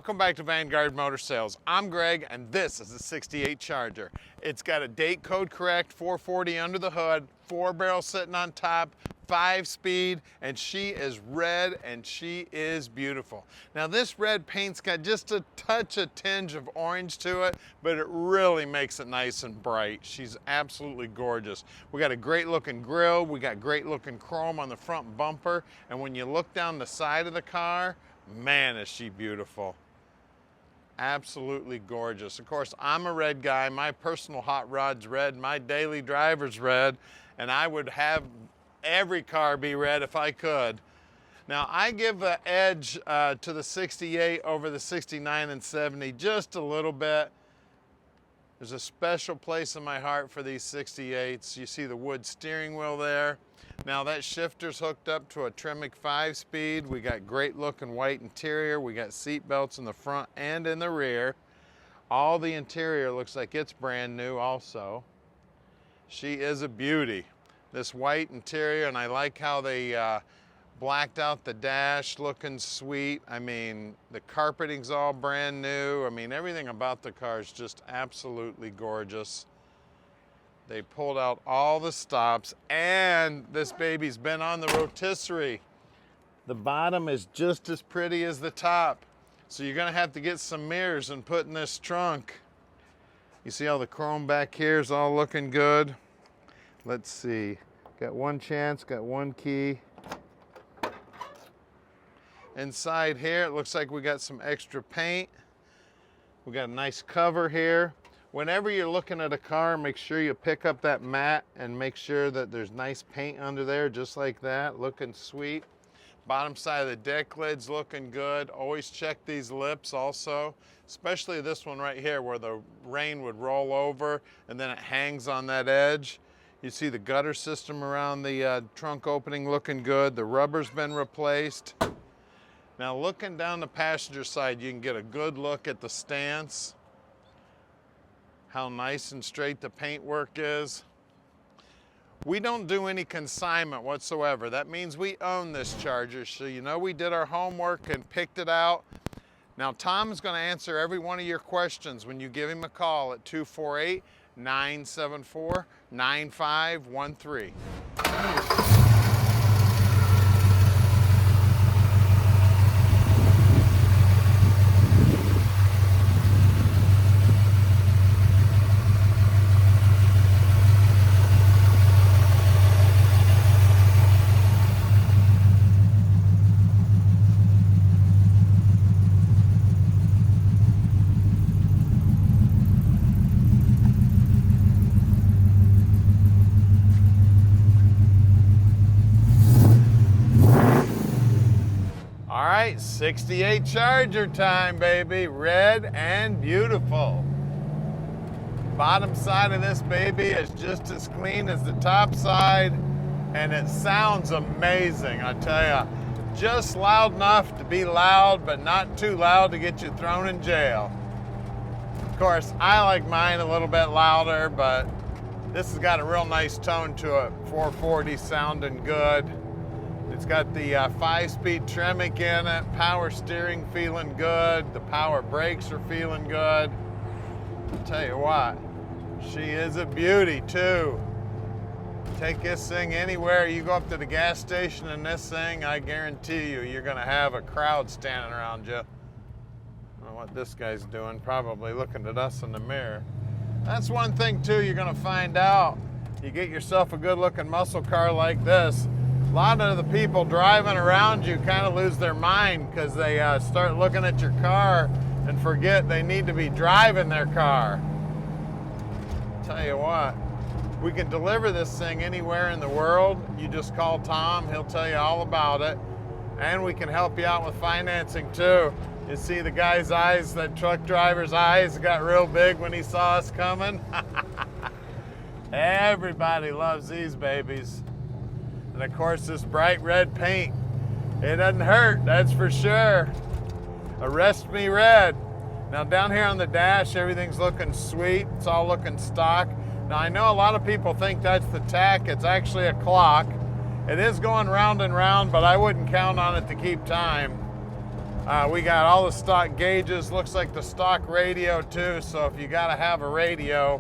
Welcome back to Vanguard Motor Sales. I'm Greg and this is the 68 Charger. It's got a date code correct 440 under the hood, 4-barrel sitting on top, 5-speed, and she is red and she is beautiful. Now this red paint's got just a tinge of orange to it, but it really makes it nice and bright. She's absolutely gorgeous. We got a great looking grille, we got great looking chrome on the front bumper, and when you look down the side of the car, man, is she beautiful. Absolutely gorgeous. Of course, I'm a red guy. My personal hot rod's red. My daily driver's red. And I would have every car be red if I could. Now, I give the edge to the 68 over the 69 and 70 just a little bit. There's a special place in my heart for these 68s. You see the wood steering wheel there. Now that shifter's hooked up to a Tremec 5-speed. We got great looking white interior. We got seat belts in the front and in the rear. All the interior looks like it's brand new also. She is a beauty. This white interior, and I like how they blacked out the dash, looking sweet. I mean, the carpeting's all brand new. I mean, everything about the car is just absolutely gorgeous. They pulled out all the stops, and this baby's been on the rotisserie. The bottom is just as pretty as the top. So you're gonna have to get some mirrors and put in this trunk. You see how the chrome back here is all looking good? Let's see, got one chance, got one key. Inside here, it looks like we got some extra paint. We got a nice cover here. Whenever you're looking at a car, make sure you pick up that mat and make sure that there's nice paint under there, just like that, looking sweet. Bottom side of the deck lid's looking good. Always check these lips also, especially this one right here where the rain would roll over and then it hangs on that edge. You see the gutter system around the trunk opening looking good. The rubber's been replaced. Now looking down the passenger side, you can get a good look at the stance, how nice and straight the paintwork is. We don't do any consignment whatsoever. That means we own this Charger, so you know we did our homework and picked it out. Now Tom is going to answer every one of your questions when you give him a call at 248-974-9513. All right, 68 Charger time, baby. Red and beautiful. Bottom side of this baby is just as clean as the top side, and it sounds amazing, I tell you. Just loud enough to be loud, but not too loud to get you thrown in jail. Of course, I like mine a little bit louder, but this has got a real nice tone to it. 440 sounding good. It's got the 5-speed Tremec in it, power steering feeling good, the power brakes are feeling good. I'll tell you what, she is a beauty too. Take this thing anywhere, you go up to the gas station in this thing, I guarantee you, you're gonna have a crowd standing around you. I don't know what this guy's doing, probably looking at us in the mirror. That's one thing too you're gonna find out. You get yourself a good looking muscle car like this, a lot of the people driving around you kind of lose their mind because they start looking at your car and forget they need to be driving their car. Tell you what, we can deliver this thing anywhere in the world. You just call Tom, he'll tell you all about it. And we can help you out with financing too. You see the guy's eyes, that truck driver's eyes got real big when he saw us coming. Everybody loves these babies. And of course, this bright red paint, it doesn't hurt, that's for sure. Arrest me red. Now down here on the dash, everything's looking sweet. It's all looking stock. Now I know a lot of people think that's the tach. It's actually a clock. It is going round and round, but I wouldn't count on it to keep time. We got all the stock gauges, looks like the stock radio too, so if you gotta have a radio,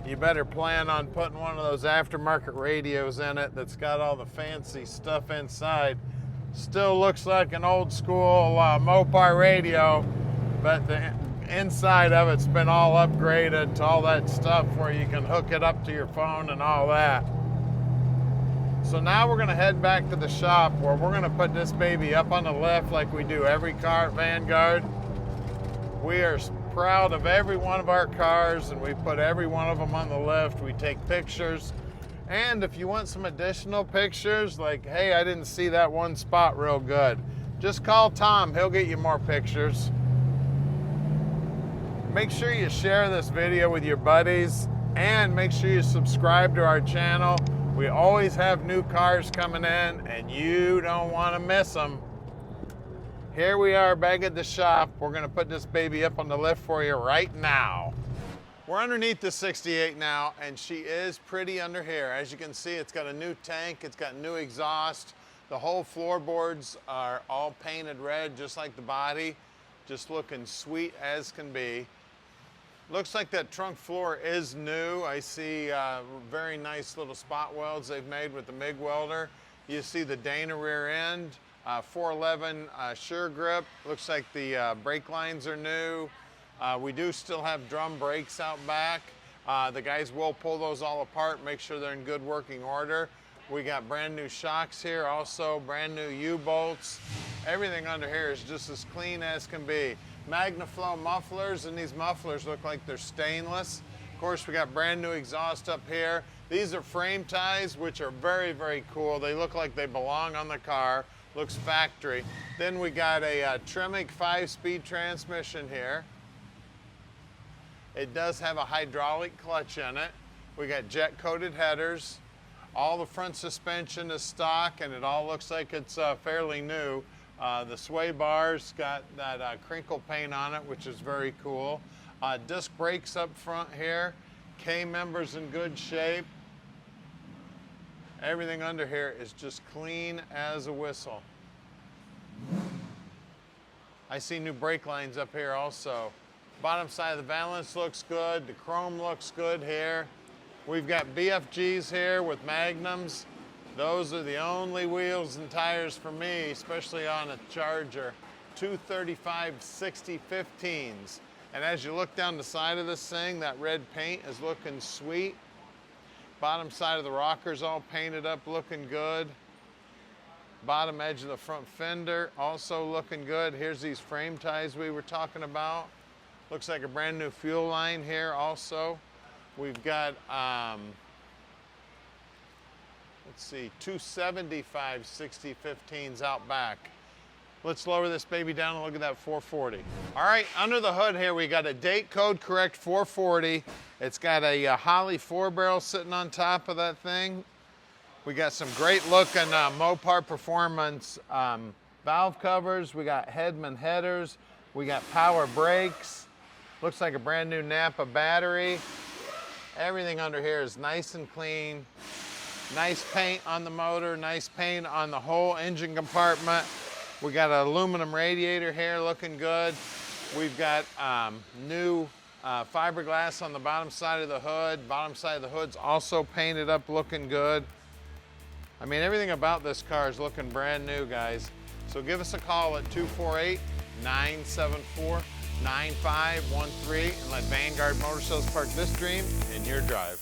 you better plan on putting one of those aftermarket radios in it that's got all the fancy stuff inside. Still looks like an old school Mopar radio, but the inside of it's been all upgraded to all that stuff where you can hook it up to your phone and all that. So now we're gonna head back to the shop where we're gonna put this baby up on the lift like we do every car at Vanguard. We are proud of every one of our cars and we put every one of them on the lift. We take pictures. And if you want some additional pictures, like, hey, I didn't see that one spot real good, just call Tom, he'll get you more pictures. Make sure you share this video with your buddies and make sure you subscribe to our channel. We always have new cars coming in and you don't want to miss them. Here we are back at the shop. We're gonna put this baby up on the lift for you right now. We're underneath the 68 now and she is pretty under here. As you can see, it's got a new tank, it's got new exhaust. The whole floorboards are all painted red just like the body. Just looking sweet as can be. Looks like that trunk floor is new. I see very nice little spot welds they've made with the MIG welder. You see the Dana rear end, 411 sure grip. Looks like the brake lines are new. We do still have drum brakes out back. The guys will pull those all apart, make sure they're in good working order. We got brand new shocks here, also brand new U-bolts. Everything under here is just as clean as can be. MagnaFlow mufflers, and these mufflers look like they're stainless. Of course, we got brand new exhaust up here. These are frame ties, which are very, very cool. They look like they belong on the car. Looks factory. Then we got a Tremec 5-speed transmission here. It does have a hydraulic clutch in it. We got jet-coated headers. All the front suspension is stock, and it all looks like it's fairly new. The sway bars got that crinkle paint on it, which is very cool. Disc brakes up front here. K-members in good shape. Everything under here is just clean as a whistle. I see new brake lines up here also. Bottom side of the valance looks good. The chrome looks good here. We've got BFGs here with Magnums. Those are the only wheels and tires for me, especially on a Charger. 235 60/15s. And as you look down the side of this thing, that red paint is looking sweet. Bottom side of the rocker's all painted up, looking good. Bottom edge of the front fender, also looking good. Here's these frame ties we were talking about. Looks like a brand new fuel line here also. We've got, let's see, 275 60/15s out back. Let's lower this baby down and look at that 440. All right, under the hood here, we got a date code correct 440. It's got a Holley 4-barrel sitting on top of that thing. We got some great looking Mopar Performance valve covers. We got Hedman headers. We got power brakes. Looks like a brand new Napa battery. Everything under here is nice and clean. Nice paint on the motor, nice paint on the whole engine compartment. We got an aluminum radiator here looking good. We've got new fiberglass on the bottom side of the hood. Bottom side of the hood's also painted up looking good. I mean, everything about this car is looking brand new, guys. So give us a call at 248-974-9513 and let Vanguard Motor Sales park this dream in your drive.